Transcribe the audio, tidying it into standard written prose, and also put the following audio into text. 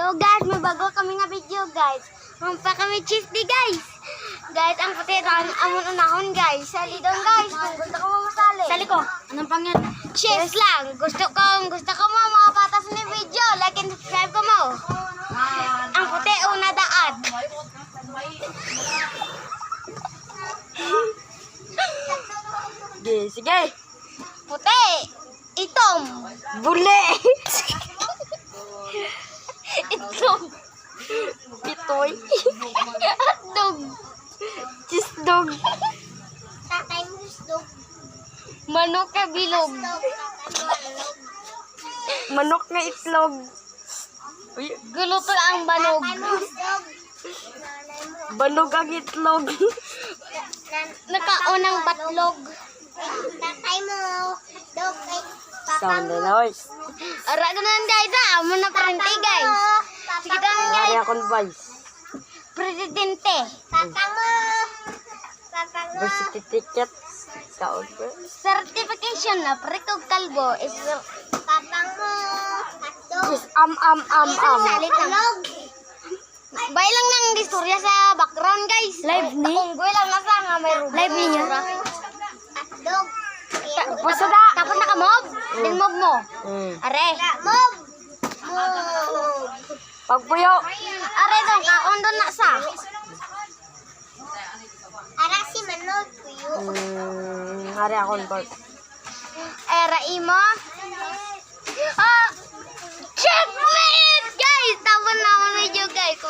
Hello guys, may bago kami nga video guys. Mampa kami cheese di guys. Guys, ang patiran amon unahon guys. Sali dong guys, kung gusto ko mo masali. Sali ko. Anong pangalan? Cheese lang. Gusto ko mo makapatas ni video. Like and subscribe ko mo. Ang puti una daan. Sige. Puti. Itom. Bule. Itom. Pitoy. Hotdog. Cheese dog. Tatay mo dog. Manok ka bilog. Manok nga itlog. Uy, Guluto ang banog. banog ang itlog. Nakaunang batlog. Tatay mo dog kay Sound the noise. Ara ganun guys ha. Amo na parente guys. Sige daw guys. Ari akong voice. Presidente. Papa mo. Birth certificate. Sound ba? Certification na prekog kalbo is papa mo. Yes, am. Salit lang. Bay lang nang istorya sa background guys. Live ni? Unggoy lang nasa nga may rubo. Live niya? Dog. Puso da. Tapos nakamob. Din mob mo. Are. Mob. Pagpuyo. Are dong kaon doon na sa. Ara si Manol puyo. Ari akong voice. Era imo. Ah! Checkmate! Guys, tapos na ako video guys.